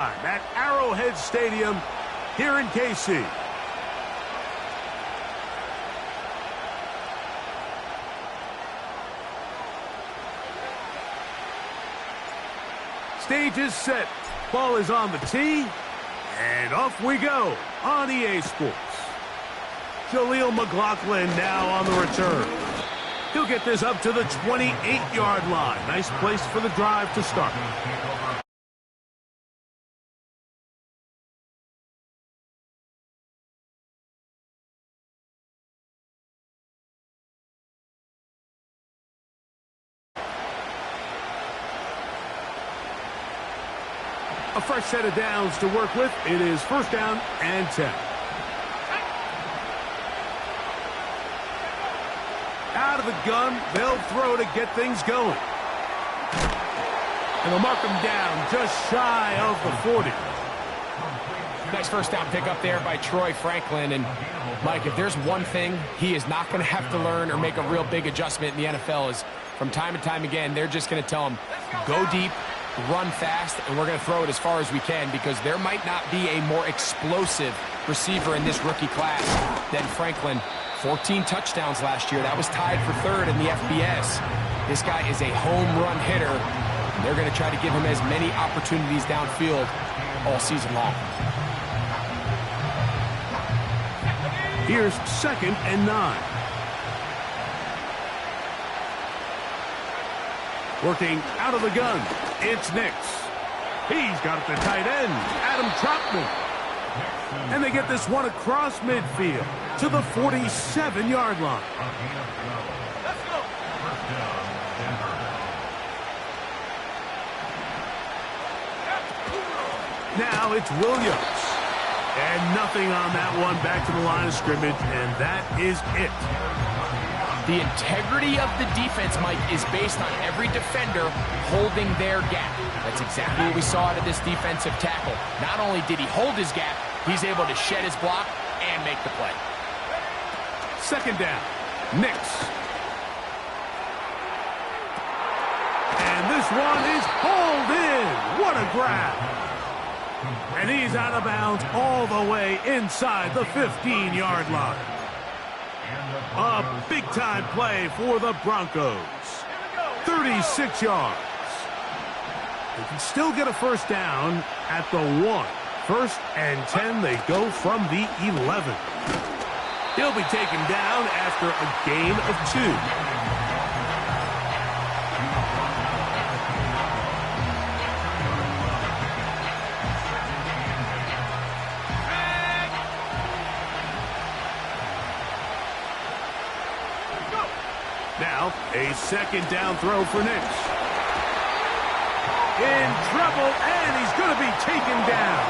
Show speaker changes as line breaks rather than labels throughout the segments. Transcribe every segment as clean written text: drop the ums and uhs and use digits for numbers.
At Arrowhead Stadium here in KC. Stage is set. Ball is on the tee. And off we go on EA Sports. Jaleel McLaughlin now on the return. He'll get this up to the 28-yard line. Nice place for the drive to start. A fresh set of downs to work with. It is first down and 10. Out of the gun, they'll throw to get things going. And they'll mark him down just shy of the 40.
Nice first down pickup there by Troy Franklin. And, Mike, if there's one thing he is not going to have to learn or make a real big adjustment in the NFL is from time to time again, they're just going to tell him, go deep, run fast, and we're going to throw it as far as we can because there might not be a more explosive receiver in this rookie class than Franklin. 14 touchdowns last year. That was tied for third in the FBS. This guy is a home run hitter. And they're going to try to give him as many opportunities downfield all season long.
Here's second and 9. Working out of the gun, it's Nix. He's got it to tight end, Adam Troutman. And they get this one across midfield to the 47-yard line.
Let's go.
Now it's Williams. And nothing on that one, back to the line of scrimmage, and that is it.
The integrity of the defense, Mike, is based on every defender holding their gap. That's exactly what we saw out of this defensive tackle. Not only did he hold his gap, he's able to shed his block and make the play.
Second down, Nix. And this one is hauled in. What a grab. And he's out of bounds all the way inside the 15-yard line. A big-time play for the Broncos. 36 yards. They can still get a first down at the 1. First and 10, they go from the 11. He'll be taken down after a gain of 2. Now, a second down throw for Nix. In trouble, and he's going to be taken down.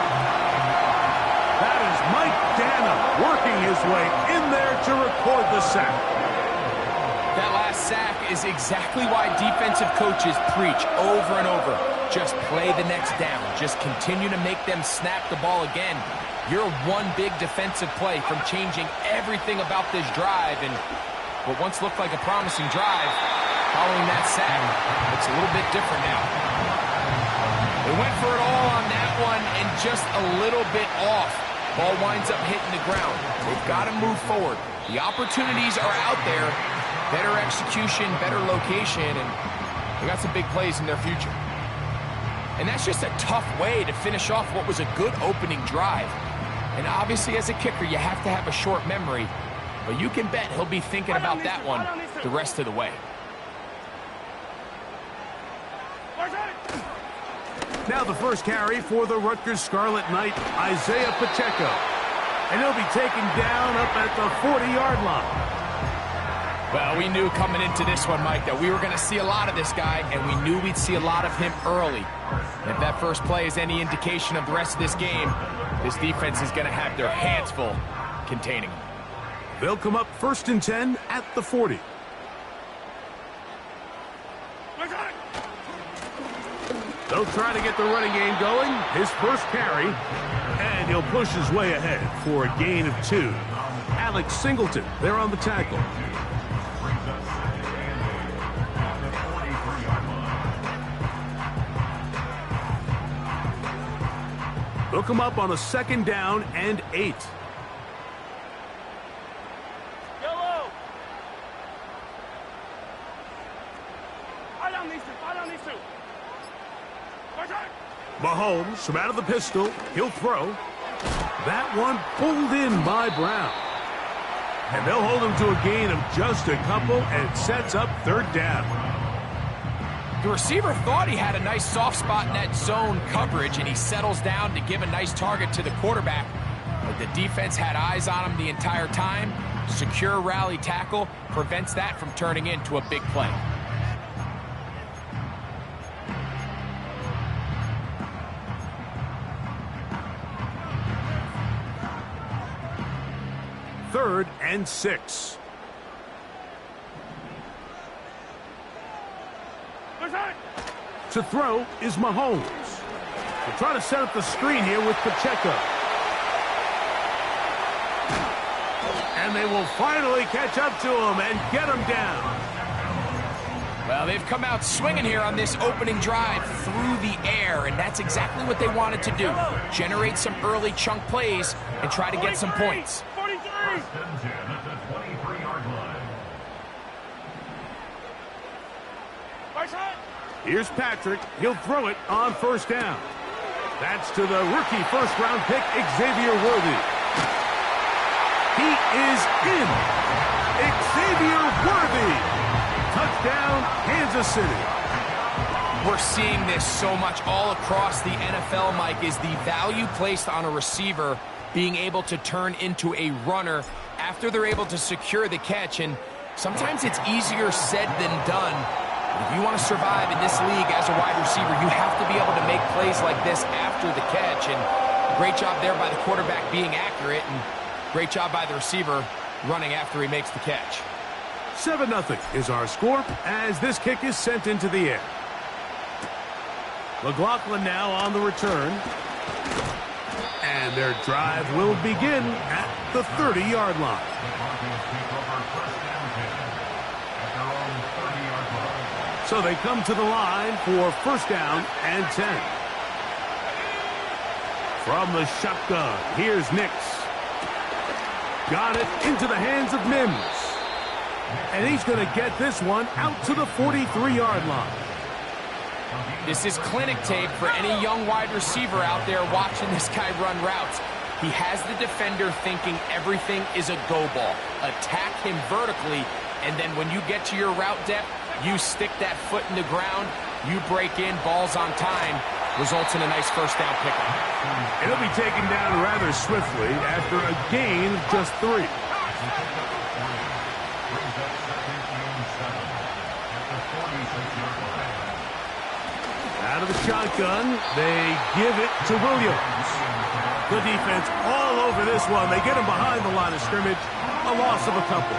That is Mike Dana working his way in there to record the sack.
That last sack is exactly why defensive coaches preach over and over. Just play the next down. Just continue to make them snap the ball again. You're one big defensive play from changing everything about this drive, and what once looked like a promising drive, following that sack, looks a little bit different now. They went for it all on that one and just a little bit off. Ball winds up hitting the ground. They've got to move forward. The opportunities are out there. Better execution, better location, and they got some big plays in their future. And that's just a tough way to finish off what was a good opening drive. And obviously, as a kicker, you have to have a short memory. But you can bet he'll be thinking about that one the rest of the way.
Now the first carry for the Rutgers Scarlet Knight, Isaiah Pacheco. And he'll be taken down up at the 40-yard line.
Well, we knew coming into this one, Mike, that we were going to see a lot of this guy, and we knew we'd see a lot of him early. And if that first play is any indication of the rest of this game, this defense is going to have their hands full containing him.
They'll come up first and 10 at the 40. They'll try to get the running game going. His first carry, and he'll push his way ahead for a gain of 2. Alex Singleton, there on the tackle. They'll come up on a 2nd down and 8.
Yellow. I don't need to.
Mahomes from out of the pistol. He'll throw. That one pulled in by Brown. And they'll hold him to a gain of just a couple, and it sets up 3rd down.
The receiver thought he had a nice soft spot in that zone coverage, and he settles down to give a nice target to the quarterback. But the defense had eyes on him the entire time. Secure rally tackle prevents that from turning into a big play.
Third and 6. To throw is Mahomes. They're trying to set up the screen here with Pacheco. And they will finally catch up to him and get him down.
Well, they've come out swinging here on this opening drive through the air, and that's exactly what they wanted to do. Generate some early chunk plays and try to get some points.
43.
Here's Patrick. He'll throw it on 1st down. That's to the rookie 1st-round pick, Xavier Worthy. He is in. Xavier Worthy. Touchdown, Kansas City.
We're seeing this so much all across the NFL, Mike, is the value placed on a receiver being able to turn into a runner after they're able to secure the catch. And sometimes it's easier said than done. If you want to survive in this league as a wide receiver, you have to be able to make plays like this after the catch. And great job there by the quarterback being accurate, and great job by the receiver running after he makes the catch.
7-0 is our score as this kick is sent into the air. McLaughlin now on the return. And their drive will begin at the 30-yard line. So they come to the line for 1st down and 10. From the shotgun, here's Nix. Got it into the hands of Mims. And he's going to get this one out to the 43-yard line.
This is clinic tape for any young wide receiver out there watching this guy run routes. He has the defender thinking everything is a go ball. Attack him vertically, and then when you get to your route depth, you stick that foot in the ground, you break in, balls on time, results in a nice 1st down pickup.
It'll be taken down rather swiftly after a gain of just 3. Out of the shotgun, they give it to Williams. The defense all over this one. They get him behind the line of scrimmage. A loss of a couple.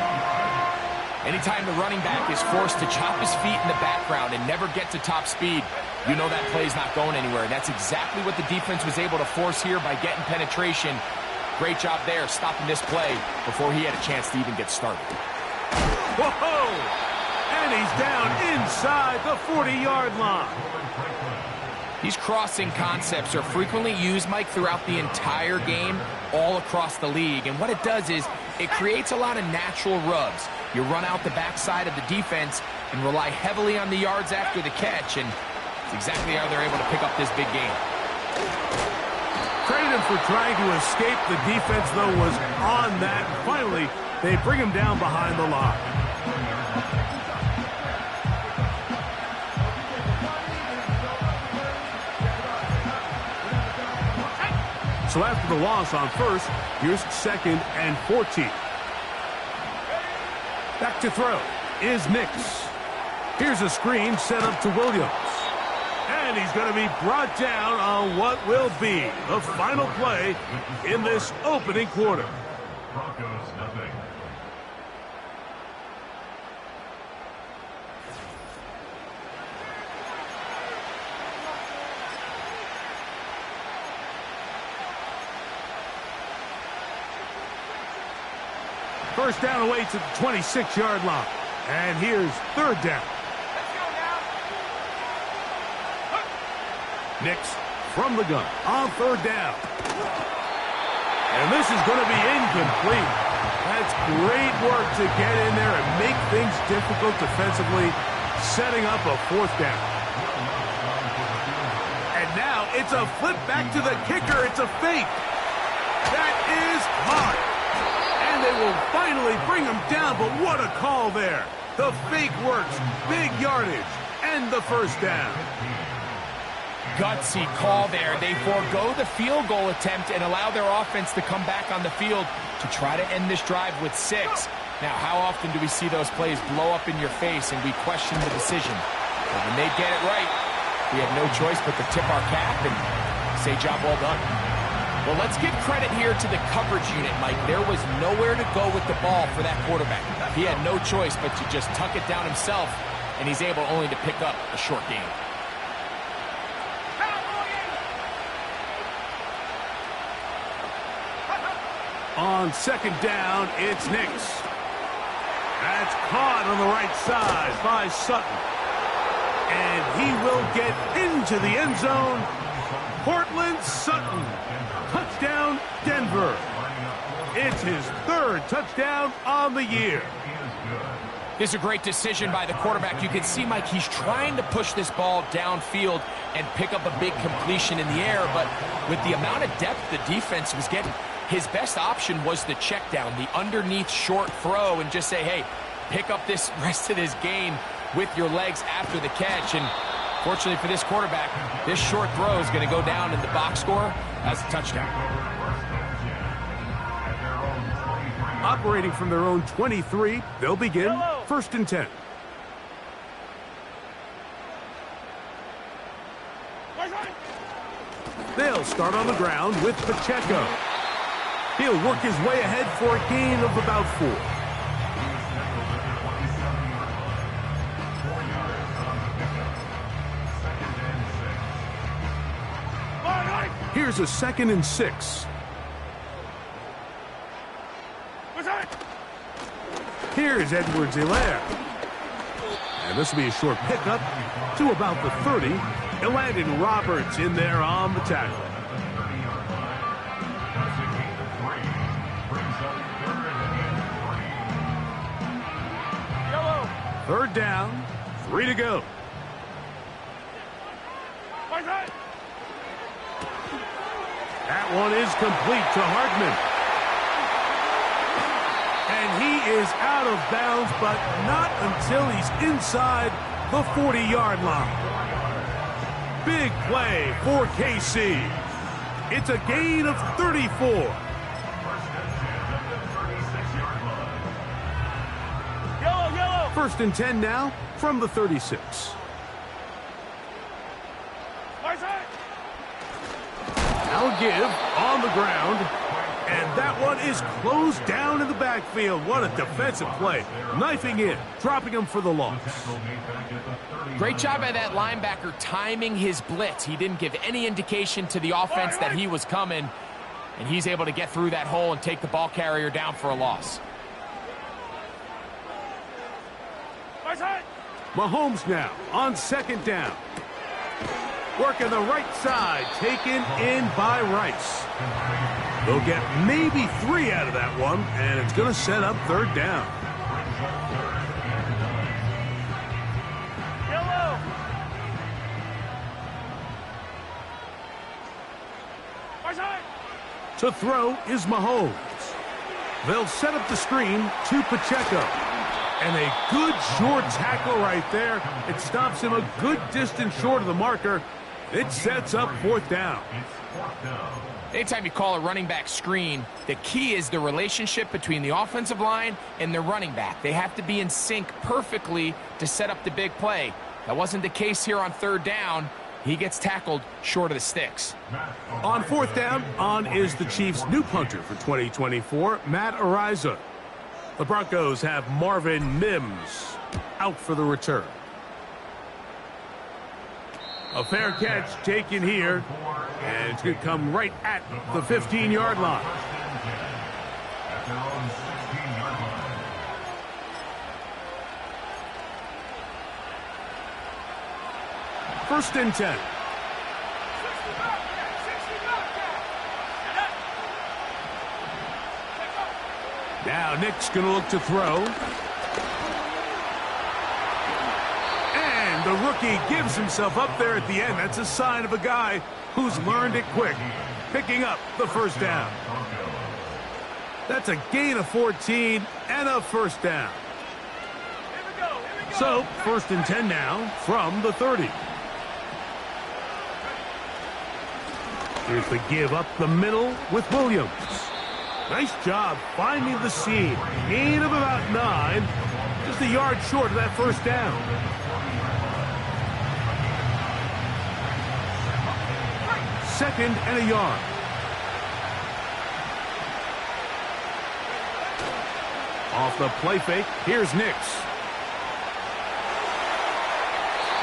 Anytime the running back is forced to chop his feet in the background and never get to top speed, you know that play's not going anywhere. And that's exactly what the defense was able to force here by getting penetration. Great job there, stopping this play before he had a chance to even get started.
Whoa! And he's down inside the 40-yard line.
These crossing concepts are frequently used, Mike, throughout the entire game, all across the league. And what it does is it creates a lot of natural rubs. You run out the backside of the defense and rely heavily on the yards after the catch, and it's exactly how they're able to pick up this big game.
Credit him for trying to escape. The defense, though, was on that. Finally, they bring him down behind the line. So after the loss on 1st, here's 2nd and 14. Back to throw is Nix. Here's a screen set up to Williams. And he's going to be brought down on what will be the final play in this opening quarter.
Broncos, nothing.
First down away to the 26-yard line. And here's 3rd down.
Let's go now.
Nix from the gun on third down. And this is going to be incomplete. That's great work to get in there and make things difficult defensively, setting up a fourth down. And now it's a flip back to the kicker. It's a fake. That is caught. And they will finally bring him down, but what a call there. The fake works, big yardage, and the first down.
Gutsy call there. They forego the field goal attempt and allow their offense to come back on the field to try to end this drive with 6. Now, how often do we see those plays blow up in your face and we question the decision? But when they get it right, we have no choice but to tip our cap and say job well done. Well, let's give credit here to the coverage unit, Mike. There was nowhere to go with the ball for that quarterback. He had no choice but to just tuck it down himself, and he's able only to pick up a short gain.
On second down, it's Nix. That's caught on the right side by Sutton. And he will get into the end zone. Cortland Sutton. Touchdown, Denver. It's his 3rd touchdown on the year.
This is a great decision by the quarterback. You can see, Mike, he's trying to push this ball downfield and pick up a big completion in the air, but with the amount of depth the defense was getting, his best option was the check down, the underneath short throw, and just say, hey, pick up this rest of this game with your legs after the catch. And fortunately for this quarterback, this short throw is going to go down in the box score as a touchdown.
Operating from their own 23, they'll begin 1st and 10. They'll start on the ground with Pacheco. He'll work his way ahead for a gain of about 4. Here's a 2nd and 6. Here's Edwards-Helaire. And this will be a short pickup to about the 30. It landed Roberts in there on the tackle. Third down, 3 to go. That one is complete to Hartman. And he is out of bounds, but not until he's inside the 40-yard line. Big play for KC. It's a gain of 34. First and 10 now from the 36. Now give on the ground. And that one is closed down in the backfield. What a defensive play. Knifing in, dropping him for the loss.
Great job by that linebacker timing his blitz. He didn't give any indication to the offense that he was coming. And he's able to get through that hole and take the ball carrier down for a loss.
Mahomes now on 2nd down. Working the right side, taken in by Rice. They'll get maybe 3 out of that one, and it's going to set up 3rd down. To throw is Mahomes. They'll set up the screen to Pacheco. And a good short tackle right there. It stops him a good distance short of the marker. It sets up 4th down.
Anytime you call a running back screen, the key is the relationship between the offensive line and the running back. They have to be in sync perfectly to set up the big play. That wasn't the case here on 3rd down. He gets tackled short of the sticks.
On 4th down, on is the Chiefs' new punter for 2024, Matt Araiza. The Broncos have Marvin Mims out for the return. A fair catch taken here, and it's going to come right at the 15-yard line. First and 10. Now Nick's going to look to throw. And the rookie gives himself up there at the end. That's a sign of a guy who's learned it quick, picking up the first down. That's a gain of 14 and a first down. So, 1st and 10 now from the 30. Here's the give up the middle with Williams. Nice job finding the seam. Gain of about 9. Just a yard short of that first down. Second and a yard. Off the play fake, here's Nix.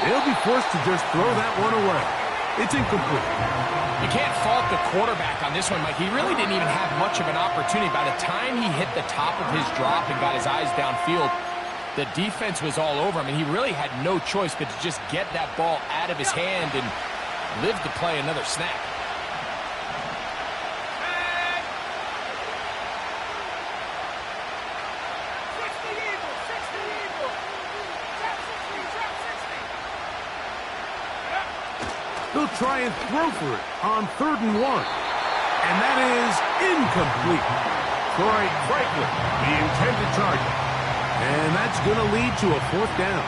They'll be forced to just throw that one away. It's incomplete.
You can't fault the quarterback on this one, Mike. He really didn't even have much of an opportunity. By the time he hit the top of his drop and got his eyes downfield, the defense was all over him, and he really had no choice but to just get that ball out of his hand and live to play another snap.
They'll try and throw for it on 3rd and 1. And that is incomplete. Troy Franklin, the intended target. And that's going to lead to a 4th down.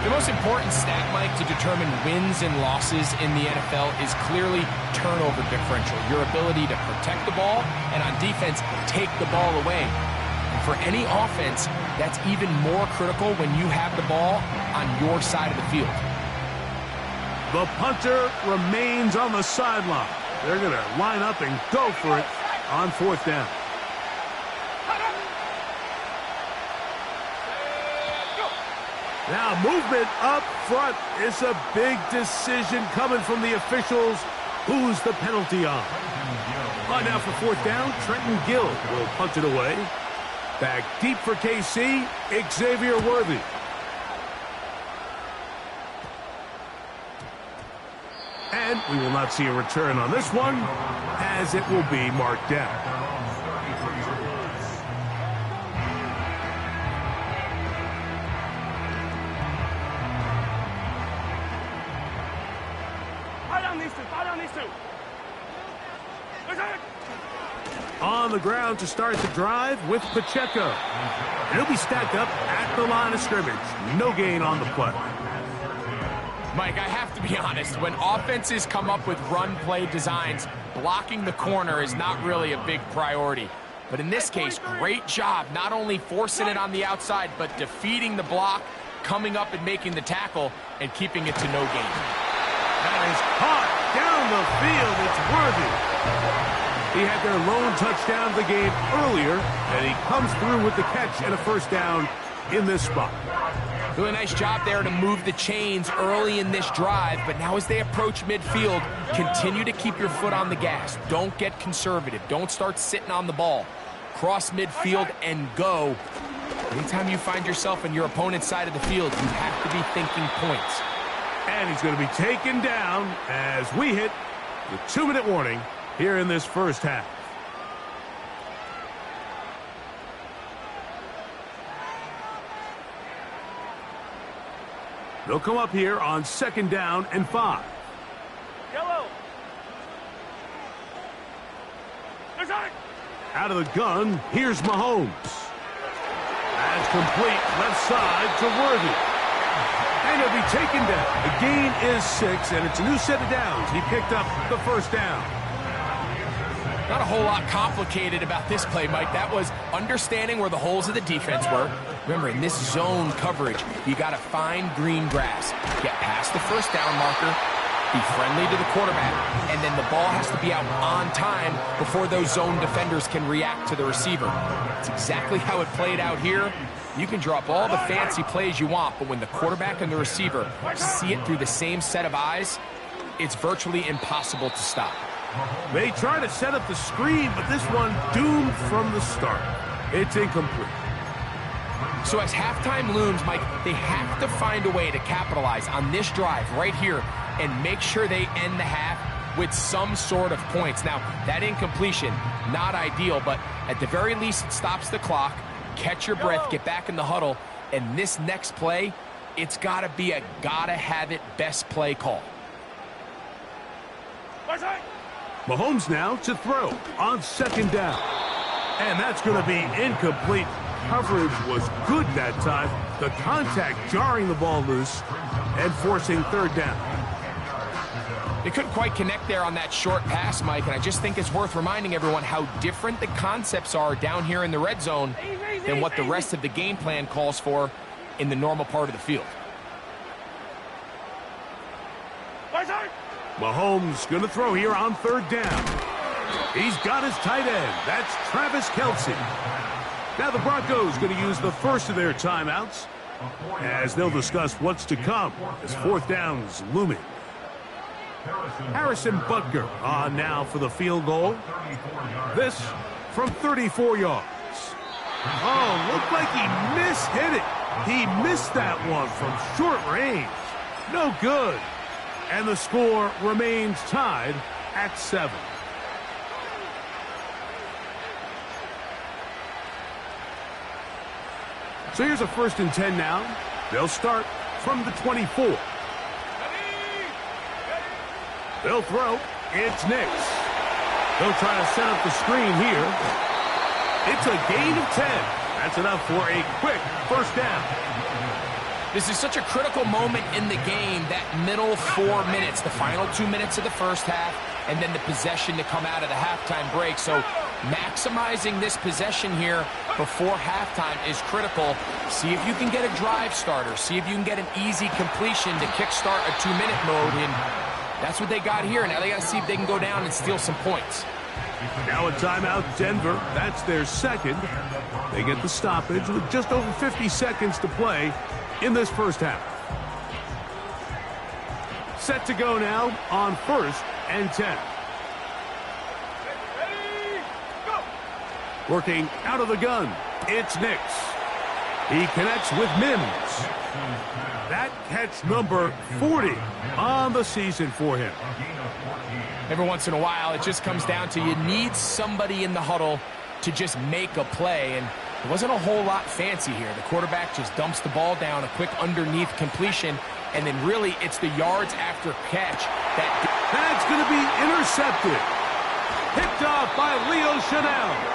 The most important stat, Mike, to determine wins and losses in the NFL is clearly turnover differential. Your ability to protect the ball and on defense, take the ball away. And for any offense, that's even more critical when you have the ball on your side of the field.
The punter remains on the sideline. They're going to line up and go for it on 4th down. Now movement up front. It's a big decision coming from the officials. Who's the penalty on? Now for 4th down, Trenton Gill will punt it away. Back deep for KC, Xavier Worthy. And we will not see a return on this one, as it will be marked down. On the ground to start the drive with Pacheco. He'll be stacked up at the line of scrimmage. No gain on the play.
Mike, I have to be honest, when offenses come up with run-play designs, blocking the corner is not really a big priority. But in this case, great job not only forcing it on the outside, but defeating the block, coming up and making the tackle, and keeping it to no gain.
That is caught down the field. It's Worthy. He had their lone touchdown of the game earlier, and he comes through with the catch and a first down in this spot.
Doing a nice job there to move the chains early in this drive, but now as they approach midfield, continue to keep your foot on the gas. Don't get conservative. Don't start sitting on the ball. Cross midfield and go. Anytime you find yourself on your opponent's side of the field, you have to be thinking points.
And he's going to be taken down as we hit the 2-minute warning here in this first half. They'll come up here on 2nd down and 5.
Yellow.
Out of the gun, here's Mahomes. That's complete, left side to Worthy. And he'll be taken down. The gain is 6, and it's a new set of downs. He picked up the first down.
Not a whole lot complicated about this play, Mike. That was understanding where the holes of the defense were. Remember, in this zone coverage, you got to find green grass. Get past the first down marker, be friendly to the quarterback, and then the ball has to be out on time before those zone defenders can react to the receiver. It's exactly how it played out here. You can draw up all the fancy plays you want, but when the quarterback and the receiver see it through the same set of eyes, it's virtually impossible to stop.
They try to set up the screen, but this one doomed from the start. It's incomplete.
So as halftime looms, Mike, they have to find a way to capitalize on this drive right here and make sure they end the half with some sort of points. Now, that incompletion, not ideal, but at the very least, it stops the clock. Catch your breath, get back in the huddle, and this next play, it's got to be a gotta-have-it best play call.
Mahomes now to throw on second down. And that's going to be incomplete. Coverage was good that time. The contact jarring the ball loose and forcing third down.
They couldn't quite connect there on that short pass, Mike, and I just think it's worth reminding everyone how different the concepts are down here in the red zone than what the rest of the game plan calls for in the normal part of the field.
Mahomes going to throw here on third down. He's got his tight end. That's Travis Kelce. Now the Broncos going to use the first of their timeouts as they'll discuss what's to come as fourth down's looming. Harrison Butker on now for the field goal. This from 34 yards. Oh, looked like he mishit it. He missed that one from short range. No good. And the score remains tied at 7. So here's a 1st and 10 now. They'll start from the 24. They'll throw. It's Nix. They'll try to set up the screen here. It's a gain of 10. That's enough for a quick first down.
This is such a critical moment in the game, that middle 4 minutes, the final 2 minutes of the first half, and then the possession to come out of the halftime break. So maximizing this possession here before halftime is critical. See if you can get a drive starter. See if you can get an easy completion to kickstart a 2-minute mode, and that's what they got here. Now they got to see if they can go down and steal some points.
Now a timeout, Denver. That's their second. They get the stoppage with just over 50 seconds to play in this first half. Set to go now on 1st and 10. Working out of the gun, it's Nix. He connects with Mims. That catch number 40 on the season for him.
Every once in a while, it just comes down to you need somebody in the huddle to just make a play, and it wasn't a whole lot fancy here. The quarterback just dumps the ball down, a quick underneath completion, and then really it's the yards after catch
that's going to be intercepted. Picked off by Leo Chanel.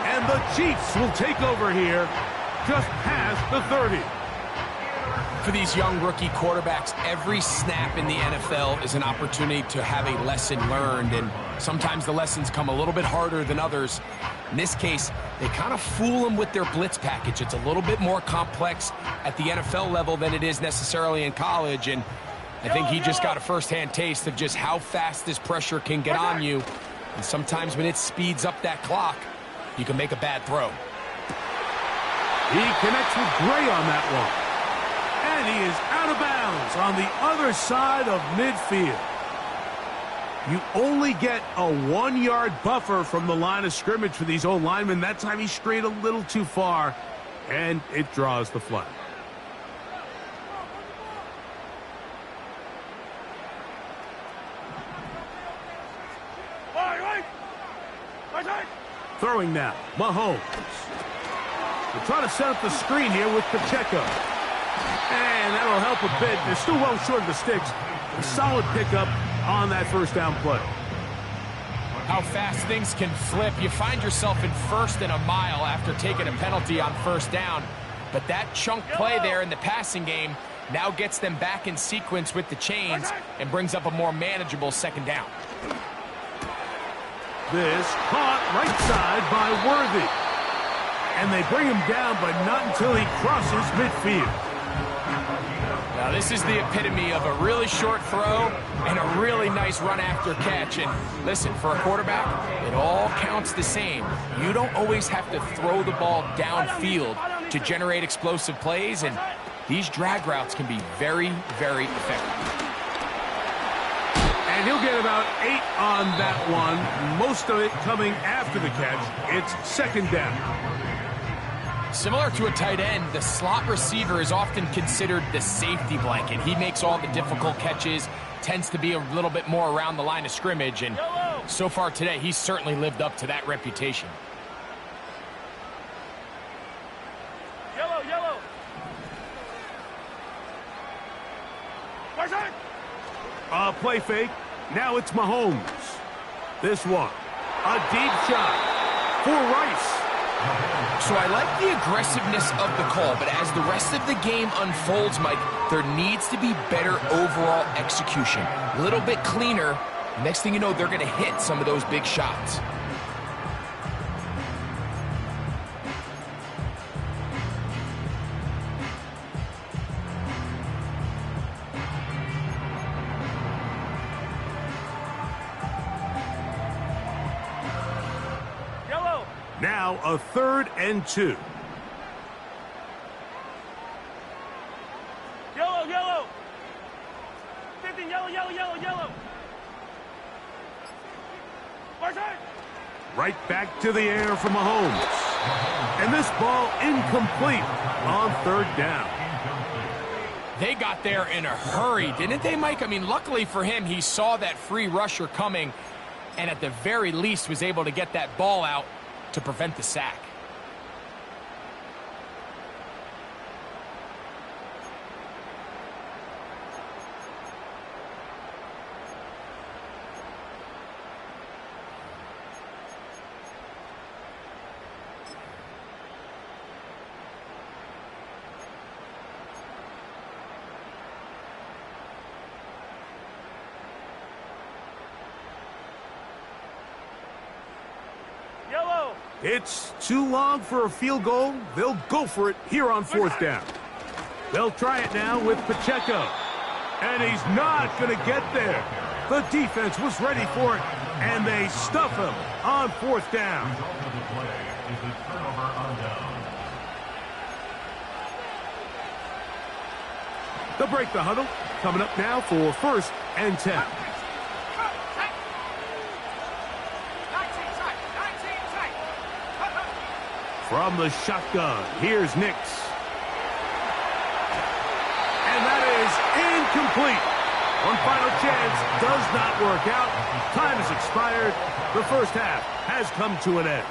And the Chiefs will take over here just past the 30.
For these young rookie quarterbacks, every snap in the NFL is an opportunity to have a lesson learned, and sometimes the lessons come a little bit harder than others. In this case, they kind of fool them with their blitz package. It's a little bit more complex at the NFL level than it is necessarily in college, and I think he just got a first-hand taste of just how fast this pressure can get on you, and sometimes when it speeds up that clock, you can make a bad throw.
He connects with Gray on that one. And he is out of bounds on the other side of midfield. You only get a 1-yard buffer from the line of scrimmage for these old linemen. That time he strayed a little too far, and it draws the flag. Throwing now, Mahomes. They're trying to set up the screen here with Pacheco. And that'll help a bit. They're still well short of the sticks. A solid pickup on that first down play.
How fast things can flip. You find yourself in 1st and a mile after taking a penalty on first down. But that chunk play there in the passing game now gets them back in sequence with the chains and brings up a more manageable second down.
This caught right side by Worthy. And they bring him down, but not until he crosses midfield.
Now this is the epitome of a really short throw and a really nice run after catch. And listen, for a quarterback, it all counts the same. You don't always have to throw the ball downfield to generate explosive plays, and these drag routes can be very, very effective.
And he'll get about 8 on that one, most of it coming after the catch. It's second down.
Similar to a tight end, the slot receiver is often considered the safety blanket. He makes all the difficult catches, tends to be a little bit more around the line of scrimmage, and so far today, he's certainly lived up to that reputation.
Yellow.
Play fake. Now it's Mahomes. This one, a deep shot for Rice.
So I like the aggressiveness of the call, but as the rest of the game unfolds, Mike, there needs to be better overall execution. A little bit cleaner. Next thing you know, they're going to hit some of those big shots.
Now a 3rd and 2.
Yellow. 15, yellow.
Right back to the air for Mahomes. And this ball incomplete on 3rd down.
They got there in a hurry, didn't they, Mike? I mean, luckily for him, he saw that free rusher coming and at the very least was able to get that ball out to prevent the sack.
It's too long for a field goal. They'll go for it here on 4th down. They'll try it now with Pacheco. And he's not going to get there. The defense was ready for it, and they stuff him on 4th down. They'll break the huddle. Coming up now for 1st and 10. From the shotgun, here's Nix. And that is incomplete. One final chance does not work out. Time has expired. The first half has come to an end.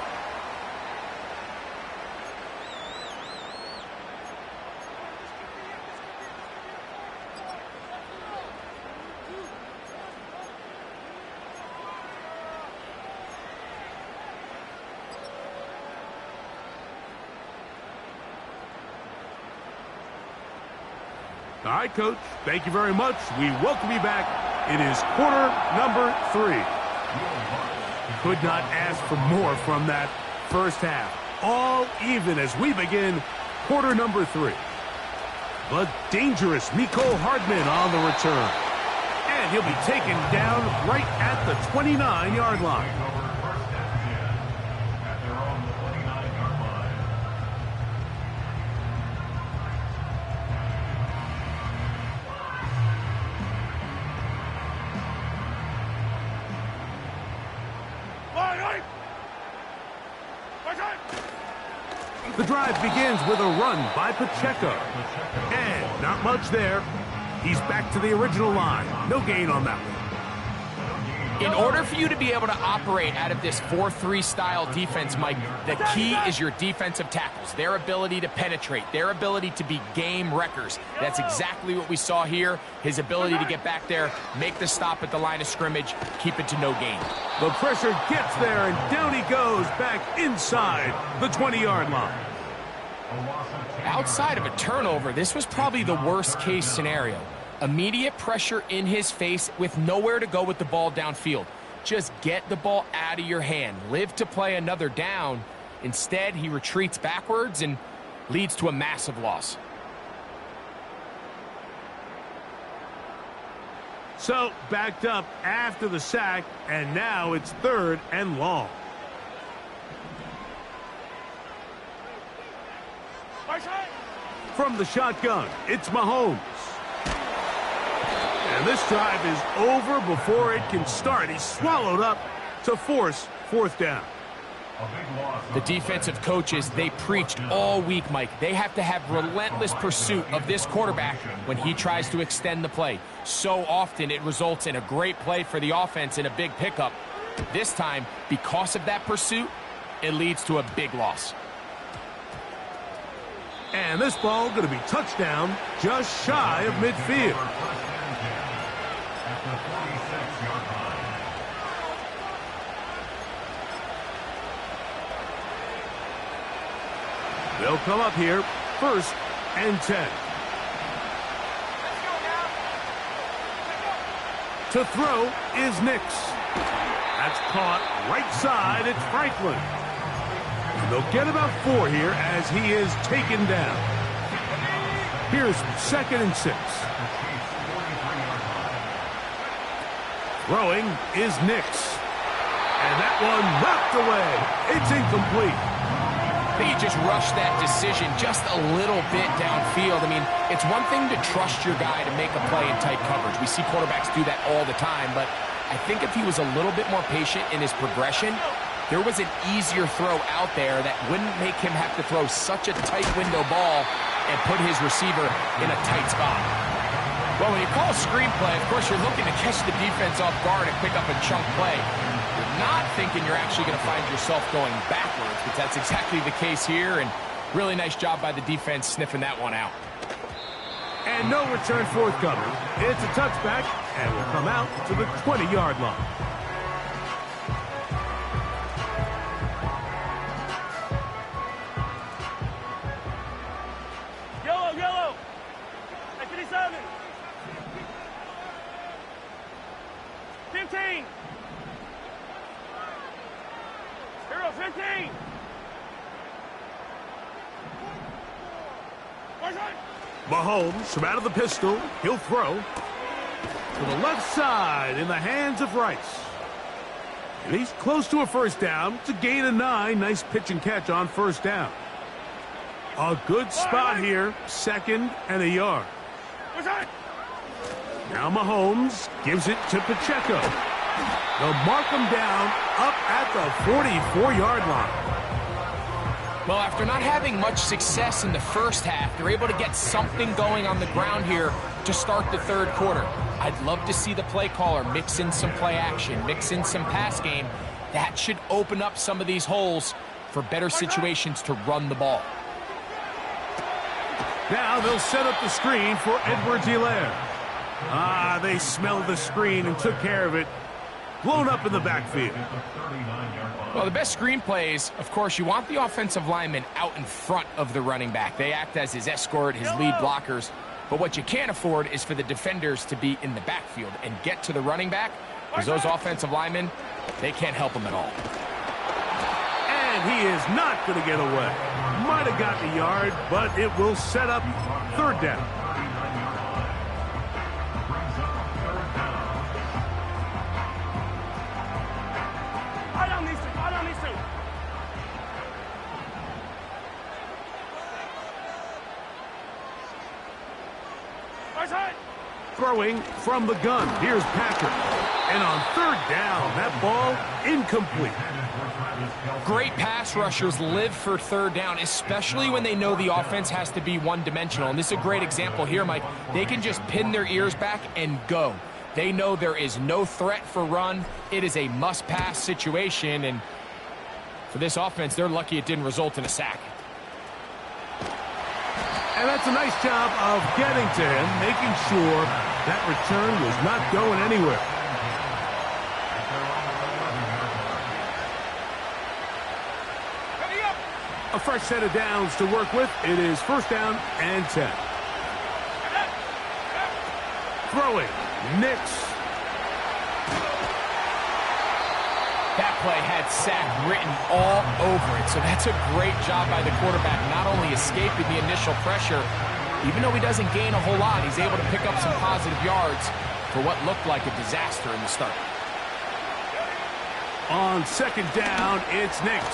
All right, Coach, thank you very much. We welcome you back. It is quarter number 3. Could not ask for more from that first half. All even as we begin quarter number 3. The dangerous Mecole Hardman on the return. And he'll be taken down right at the 29-yard line. The drive begins with a run by Pacheco. And not much there. He's back to the original line. No gain on that one.
In order for you to be able to operate out of this 4-3 style defense, Mike, the key is your defensive tackles, their ability to penetrate, their ability to be game wreckers. That's exactly what we saw here. His ability to get back there, make the stop at the line of scrimmage, keep it to no gain.
The pressure gets there, and down he goes back inside the 20-yard line.
Outside of a turnover, this was probably the worst-case scenario. Immediate pressure in his face with nowhere to go with the ball downfield. Just get the ball out of your hand. Live to play another down. Instead, he retreats backwards and leads to a massive loss.
So, backed up after the sack, and now it's 3rd and long. From the shotgun, it's Mahomes. And this drive is over before it can start. He's swallowed up to force 4th down.
The defensive coaches, they preached all week, Mike. They have to have relentless pursuit of this quarterback when he tries to extend the play. So often it results in a great play for the offense and a big pickup. This time, because of that pursuit, it leads to a big loss.
And this ball going to be touchdown just shy of midfield. They'll come up here, 1st and 10. To throw is Nix. That's caught right side. It's Franklin. And they'll get about 4 here as he is taken down. Here's 2nd and 6. Throwing is Nix. And that one knocked away. It's incomplete.
I think he just rushed that decision just a little bit downfield. I mean, it's one thing to trust your guy to make a play in tight coverage. We see quarterbacks do that all the time, but I think if he was a little bit more patient in his progression, there was an easier throw out there that wouldn't make him have to throw such a tight window ball and put his receiver in a tight spot. Well, when you call a screen play, of course, you're looking to catch the defense off guard and pick up a chunk play. You're not thinking you're actually going to find yourself going backwards, but that's exactly the case here, and really nice job by the defense sniffing that one out.
And no return forthcoming. It's a touchback, and will come out to the 20-yard line.
Yellow. At 57. 15. Hero 15.
Mahomes from out of the pistol. He'll throw to the left side in the hands of Rice. And he's close to a 1st down. It's a gain of 9. Nice pitch and catch on 1st down. A good spot here. 2nd and a yard. Now Mahomes gives it to Pacheco. They'll mark him down up at the 44-yard line.
Well, after not having much success in the first half, they're able to get something going on the ground here to start the 3rd quarter. I'd love to see the play caller mix in some play action, mix in some pass game. That should open up some of these holes for better situations to run the ball.
Now they'll set up the screen for Edwards-Helaire. They smelled the screen and took care of it. Blown up in the backfield.
Well, the best screen plays, of course, you want the offensive lineman out in front of the running back. They act as his escort, his lead blockers. But what you can't afford is for the defenders to be in the backfield and get to the running back, because those offensive linemen, they can't help him at all.
And he is not going to get away. Might have got the yard, but it will set up 3rd down. Throwing from the gun. Here's Packer. And on 3rd down, that ball incomplete.
Great pass rushers live for 3rd down, especially when they know the offense has to be one-dimensional. And this is a great example here, Mike. They can just pin their ears back and go. They know there is no threat for run. It is a must-pass situation. And for this offense, they're lucky it didn't result in a sack.
And that's a nice job of getting to him, making sure that return was not going anywhere. A fresh set of downs to work with. It is 1st down and 10. Throwing, Nix.
That play had sack written all over it, so that's a great job by the quarterback, not only escaping the initial pressure, even though he doesn't gain a whole lot, he's able to pick up some positive yards for what looked like a disaster in the start.
On 2nd down, it's Nix.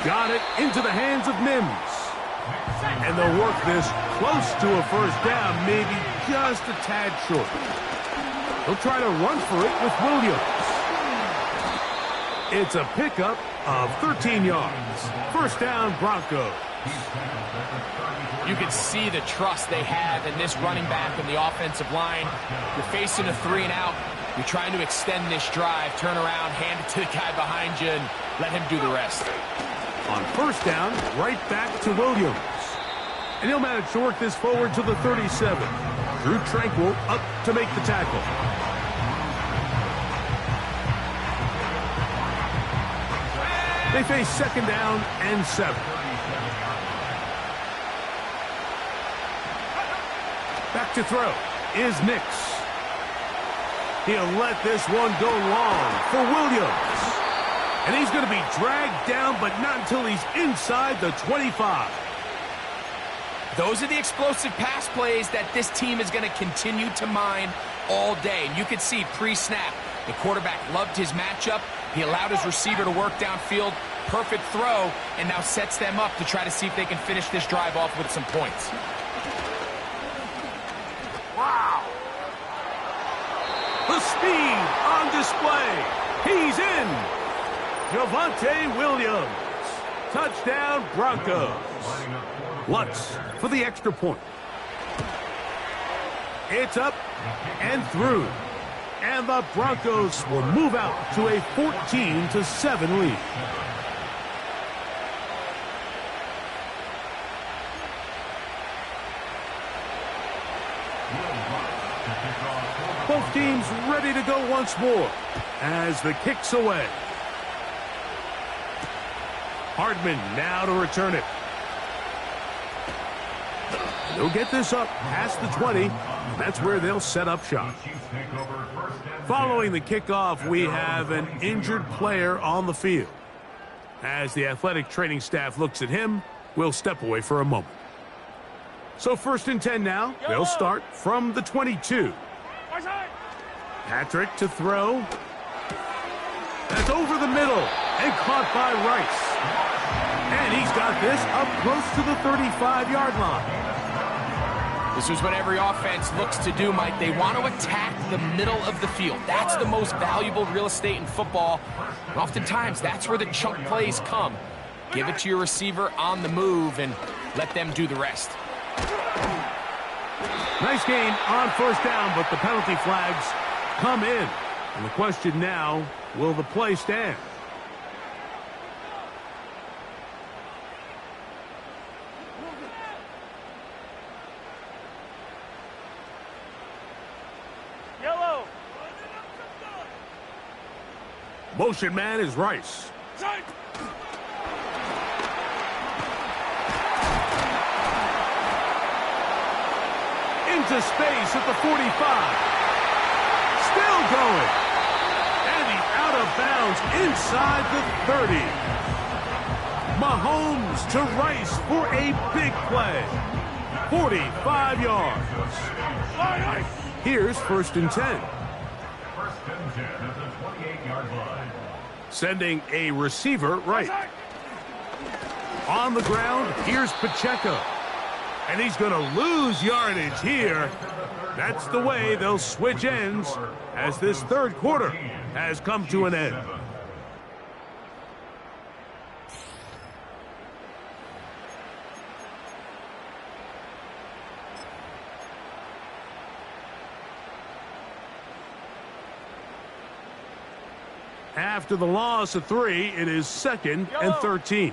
Got it into the hands of Mims. And they'll work this close to a 1st down, maybe just a tad short. They'll try to run for it with Williams. It's a pickup of 13 yards. First down, Broncos.
You can see the trust they have in this running back and the offensive line. You're facing a 3-and-out. You're trying to extend this drive, turn around, hand it to the guy behind you, and let him do the rest.
On first down, right back to Williams. And he'll manage to work this forward to the 37. Drew Tranquil up to make the tackle. They face second down and 7. Back to throw is Nix. He'll let this one go long for Williams. And he's going to be dragged down, but not until he's inside the 25.
Those are the explosive pass plays that this team is going to continue to mine all day. And you can see pre-snap, the quarterback loved his matchup. He allowed his receiver to work downfield. Perfect throw, and now sets them up to try to see if they can finish this drive off with some points.
Wow. The speed on display. He's in. Javonte Williams. Touchdown, Broncos. Lutz for the extra point. It's up and through. And the Broncos will move out to a 14-7 lead. Both teams ready to go once more as the kick's away. Hardman now to return it. They'll get this up past the 20. That's where they'll set up shop. Following the kickoff, we have an injured player on the field. As the athletic training staff looks at him, we'll step away for a moment. So 1st and 10 now. They'll start from the 22. Patrick to throw. That's over the middle and caught by Rice. And he's got this up close to the 35-yard line.
This is what every offense looks to do, Mike. They want to attack the middle of the field. That's the most valuable real estate in football. And oftentimes, that's where the chunk plays come. Give it to your receiver on the move and let them do the rest.
Nice gain on first down, but the penalty flags come in. And the question now, will the play stand?
Yellow.
Motion man is Rice. Into space at the 45. Still going. And he's out of bounds inside the 30. Mahomes to Rice for a big play. 45 yards. Here's 1st and 10. Sending a receiver right. On the ground, here's Pacheco. And he's going to lose yardage here. That's the way they'll switch ends as this third quarter has come to an end. After the loss of 3, it is 2nd and 13.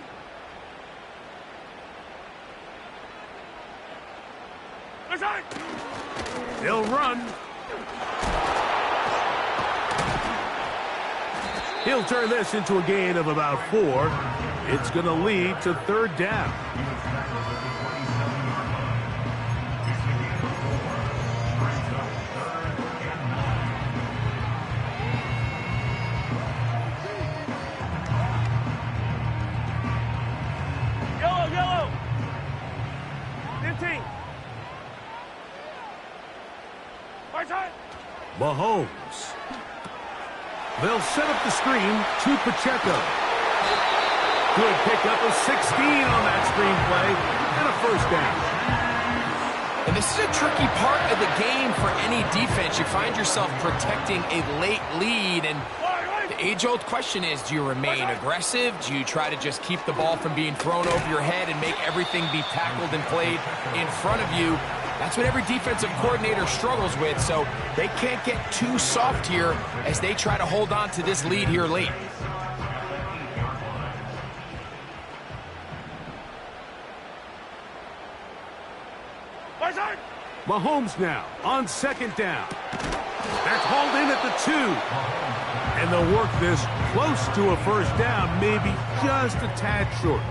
They'll run. He'll turn this into a gain of about 4. It's going to lead to 3rd down.
Yellow. 15.
Mahomes. They'll set up the screen to Pacheco. Good pickup of 16 on that screen play and a 1st down.
And this is a tricky part of the game for any defense. You find yourself protecting a late lead, and The age-old question is, do you remain aggressive? Do you try to just keep the ball from being thrown over your head and make everything be tackled and played in front of you? That's what every defensive coordinator struggles with, so they can't get too soft here as they try to hold on to this lead here late.
Mahomes now on second down. That's hauled in at the 2. And they'll work this close to a first down, maybe just a tad short.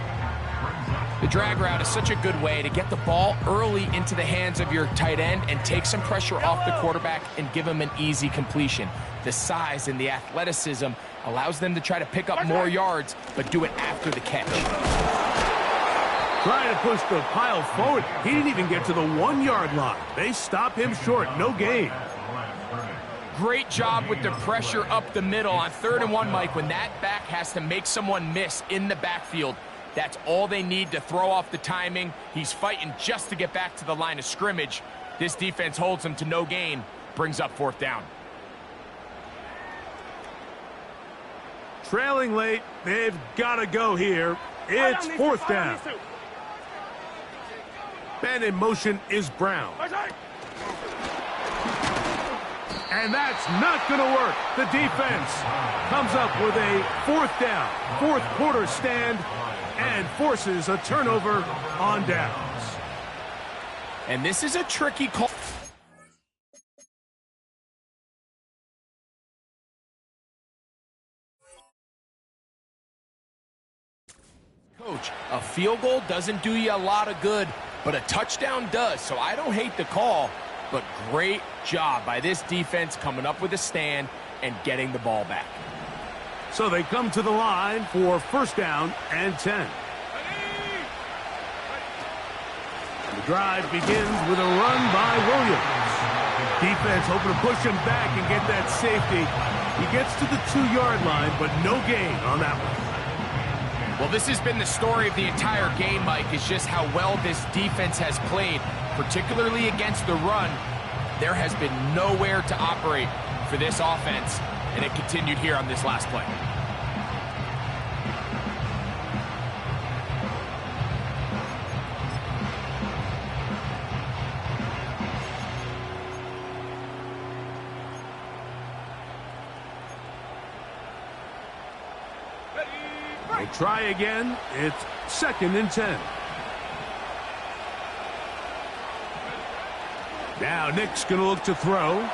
The drag route is such a good way to get the ball early into the hands of your tight end and take some pressure off the quarterback and give him an easy completion. The size and the athleticism allows them to try to pick up more yards, but do it after the catch.
Trying to push the pile forward. He didn't even get to the 1-yard line. They stop him short. No gain.
Great job with the pressure up the middle on 3rd and 1, Mike. When that back has to make someone miss in the backfield, that's all they need to throw off the timing. He's fighting just to get back to the line of scrimmage. This defense holds him to no gain, brings up 4th down.
Trailing late, they've got to go here. It's 4th down. Man in motion is Brown. And that's not going to work. The defense comes up with a 4th down, 4th quarter stand, and forces a turnover on downs.
And this is a tricky call. Coach, a field goal doesn't do you a lot of good, but a touchdown does. So I don't hate the call, but great job by this defense coming up with a stand and getting the ball back.
So they come to the line for 1st down and 10. The drive begins with a run by Williams. Defense hoping to push him back and get that safety. He gets to the 2-yard line, but no gain on that one.
Well, this has been the story of the entire game, Mike, is just how well this defense has played, particularly against the run. There has been nowhere to operate for this offense, and it continued here on this last play.
They try again. It's 2nd and 10. Now Nick's going to look to throw.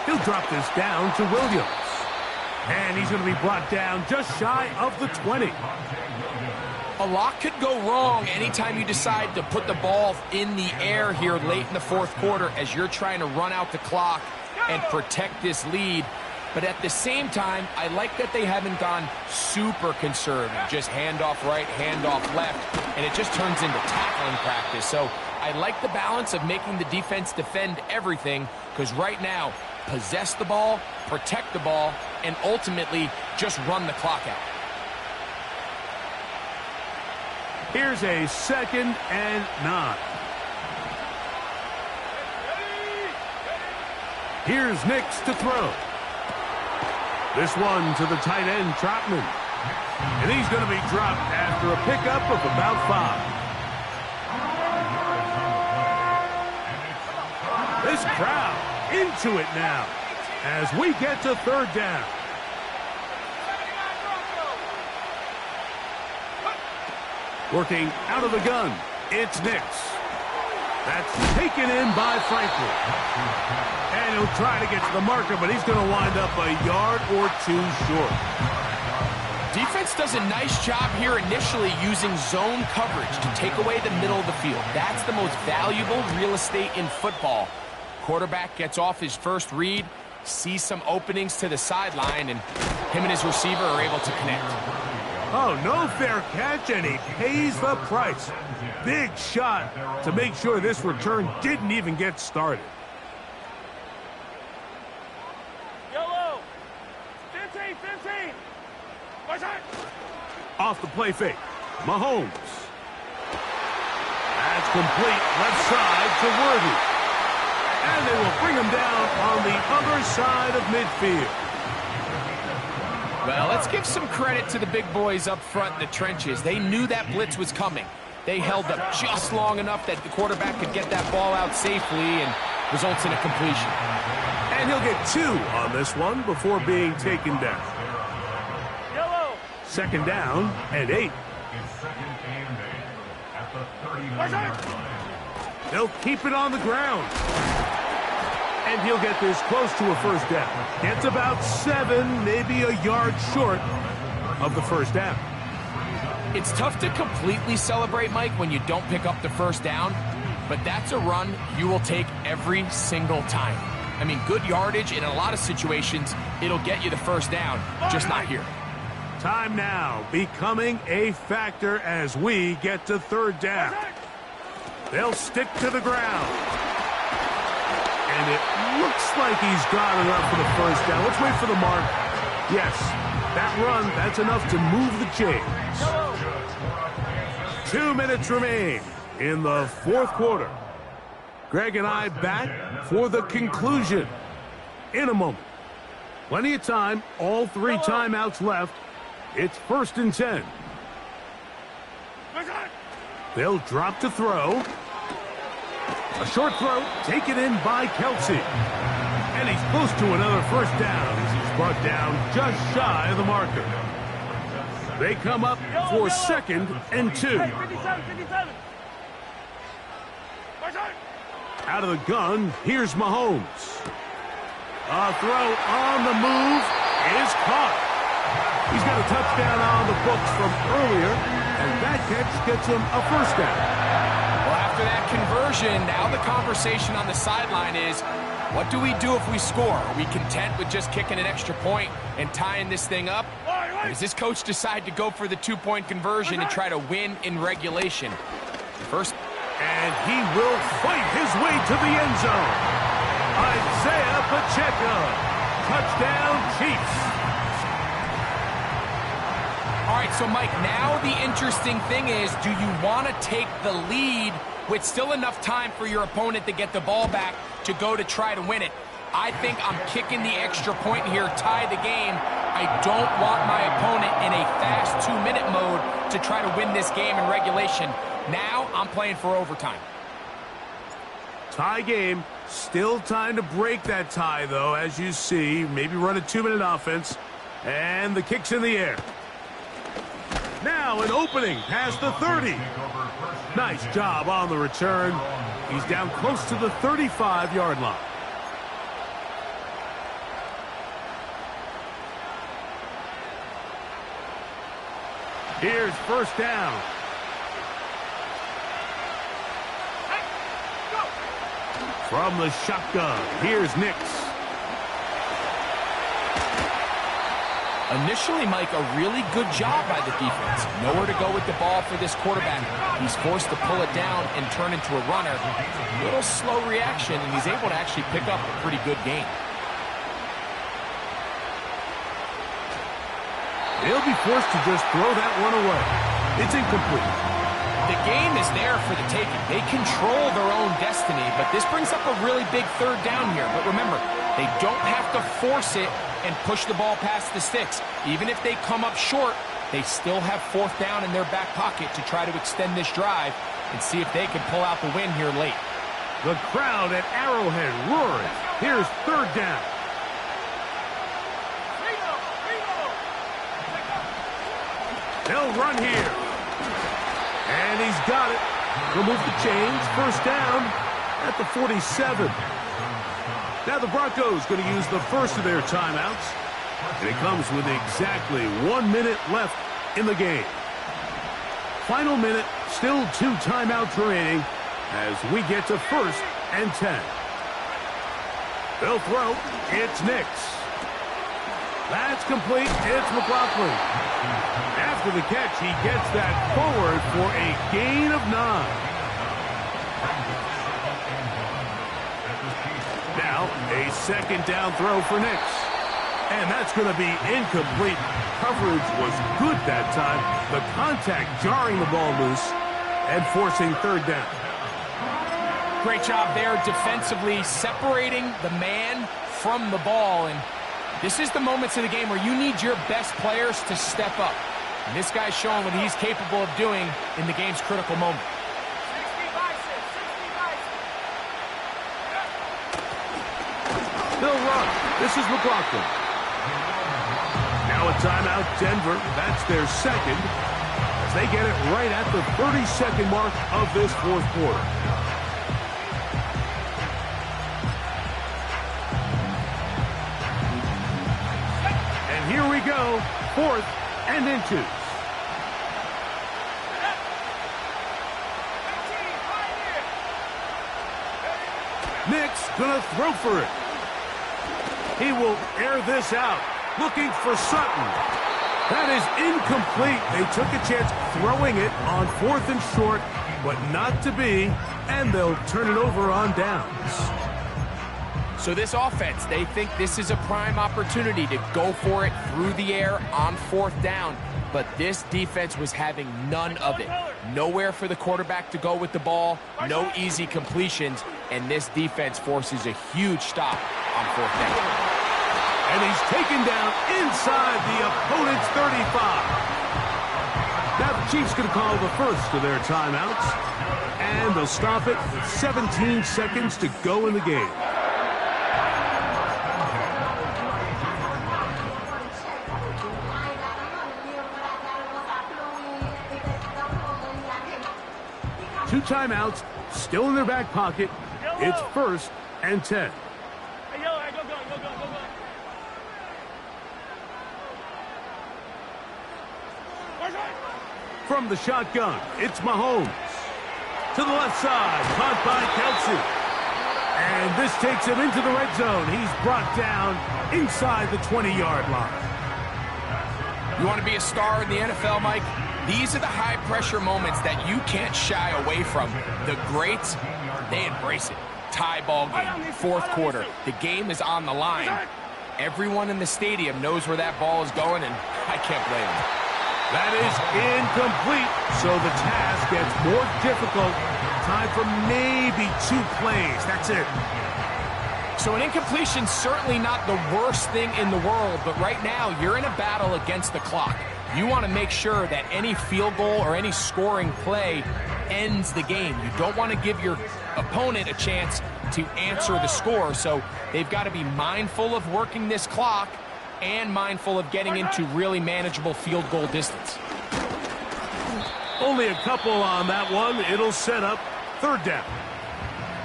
He'll drop this down to Williams. And he's going to be brought down just shy of the 20.
A lot could go wrong anytime you decide to put the ball in the air here late in the 4th quarter as you're trying to run out the clock and protect this lead. But at the same time, I like that they haven't gone super conservative. Just handoff right, handoff left, and it just turns into tackling practice. So I like the balance of making the defense defend everything, because right now, possess the ball, protect the ball, and ultimately just run the clock out.
Here's a 2nd and 9. Here's Nix to throw. This one to the tight end, Trotman. And he's going to be dropped after a pickup of about 5. This crowd into it now as we get to 3rd down. Working out of the gun, it's Nix. That's taken in by Franklin. And he'll try to get to the marker, but he's going to wind up a yard or 2 short.
Defense does a nice job here initially using zone coverage to take away the middle of the field. That's the most valuable real estate in football. Quarterback gets off his first read, sees some openings to the sideline, and him and his receiver are able to connect.
Oh, no fair catch, and he pays the price. Big shot to make sure this return didn't even get started.
Yellow. 15, 15.
Off the play fake. Mahomes. That's complete left side to Worthy. And they will bring him down on the other side of midfield.
Well, let's give some credit to the big boys up front in the trenches. They knew that blitz was coming. They held up just long enough that the quarterback could get that ball out safely and results in a completion.
And he'll get 2 on this one before being taken down.
Yellow.
2nd down and 8. They'll keep it on the ground. And he'll get this close to a first down. Gets about 7, maybe a yard short of the first down.
It's tough to completely celebrate, Mike, when you don't pick up the first down, but that's a run you will take every single time. I mean, good yardage in a lot of situations, it'll get you the first down, just not here.
Time now becoming a factor as we get to 3rd down. They'll stick to the ground. And it looks like he's got enough for the first down. Let's wait for the mark. Yes, that run, that's enough to move the chains. 2 minutes remain in the 4th quarter. Greg and I back for the conclusion in a moment. Plenty of time, all 3 timeouts left. It's 1st and 10. They'll drop to throw. A short throw taken in by Kelsey. And he's close to another first down as he's brought down just shy of the marker. They come up for 2nd and 2.
57.
Out of the gun, here's Mahomes. A throw on the move is caught. He's got a touchdown on the books from earlier, and that catch gets him a first down.
Well, after that conversion, now the conversation on the sideline is, what do we do if we score? Are we content with just kicking an extra point and tying this thing up? Or does this coach decide to go for the 2-point conversion and try to win in regulation? First.
And he will fight his way to the end zone. Isaiah Pacheco. Touchdown, Chiefs.
All right, so Mike, now the interesting thing is, do you want to take the lead with still enough time for your opponent to get the ball back to go to try to win it? I think I'm kicking the extra point here, tie the game. I don't want my opponent in a fast 2-minute mode to try to win this game in regulation. Now I'm playing for overtime.
Tie game. Still time to break that tie, though, as you see. Maybe run a 2-minute offense. And the kick's in the air. Now an opening past the 30. Nice job on the return. He's down close to the 35-yard line. Here's first down. From the shotgun, here's Nix.
Initially, Mike, a really good job by the defense. Nowhere to go with the ball for this quarterback. He's forced to pull it down and turn into a runner. A little slow reaction, and he's able to actually pick up a pretty good game.
They'll be forced to just throw that one away. It's incomplete.
The game is there for the taking. They control their own destiny, but this brings up a really big 3rd down here. But remember, they don't have to force it and push the ball past the sticks. Even if they come up short, they still have 4th down in their back pocket to try to extend this drive and see if they can pull out the win here late.
The crowd at Arrowhead roaring. Here's 3rd down. They'll run here. And he's got it. Remove the chains. First down at the 47. Now the Broncos going to use the first of their timeouts. And it comes with exactly 1 minute left in the game. Final minute, still 2 timeouts remaining as we get to 1st and 10. They'll throw. It's Nix. That's complete. It's McLaughlin. After the catch, he gets that forward for a gain of 9. Now, a 2nd down throw for Nix. And that's going to be incomplete. Coverage was good that time. The contact jarring the ball loose and forcing 3rd down.
Great job there defensively, separating the man from the ball. And This is the moments of the game where you need your best players to step up. And this guy's showing what he's capable of doing in the game's critical moment.
They'll run. This is McLaughlin. Now a timeout, Denver. That's their second, as they get it right at the 30-second mark of this fourth quarter. And here we go, 4th and inches. Nick's gonna throw for it. He will air this out, looking for Sutton. That is incomplete. They took a chance throwing it on 4th and short, but not to be, and they'll turn it over on downs.
So this offense, they think this is a prime opportunity to go for it through the air on 4th down, but this defense was having none of it. Nowhere for the quarterback to go with the ball, no easy completions, and this defense forces a huge stop on 4th down.
And he's taken down inside the opponent's 35. Now the Chiefs going to call the first of their timeouts, and they'll stop it with 17 seconds to go in the game. Two timeouts still in their back pocket. It's 1st and 10. From the shotgun, it's Mahomes. To the left side, caught by Kelsey. And this takes him into the red zone. He's brought down inside the 20-yard line.
You want to be a star in the NFL, Mike? These are the high-pressure moments that you can't shy away from. The greats, they embrace it. Tie ball game, 4th quarter. The game is on the line. Everyone in the stadium knows where that ball is going, and I can't blame them.
That is incomplete, so the task gets more difficult. Time for maybe 2 plays. That's it.
So an incompletion's certainly not the worst thing in the world, but right now you're in a battle against the clock. You want to make sure that any field goal or any scoring play ends the game. You don't want to give your opponent a chance to answer the score, so they've got to be mindful of working this clock and mindful of getting into really manageable field goal distance.
Only a couple on that one. It'll set up 3rd down.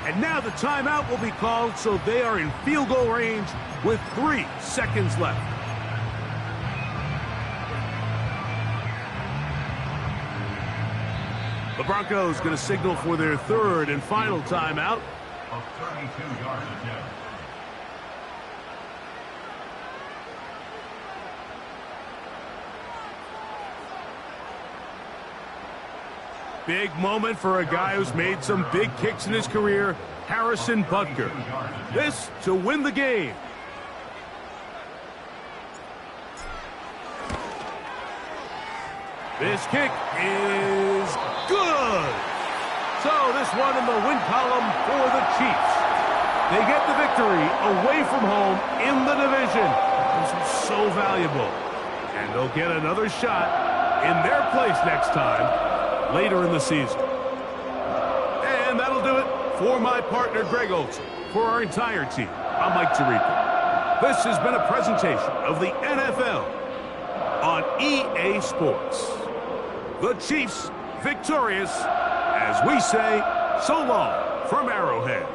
And now the timeout will be called, so they are in field goal range with 3 seconds left. The Broncos going to signal for their 3rd and final timeout.
Of 32 yards ahead.
Big moment for a guy who's made some big kicks in his career, Harrison Butker. This to win the game. This kick is good. So this one in the win column for the Chiefs. They get the victory away from home in the division. This is so valuable. And they'll get another shot in their place next time later in the season. And that'll do it for my partner, Greg Olson. For our entire team, I'm Mike Tirico. This has been a presentation of the NFL on EA Sports. The Chiefs victorious, as we say, so long from Arrowhead.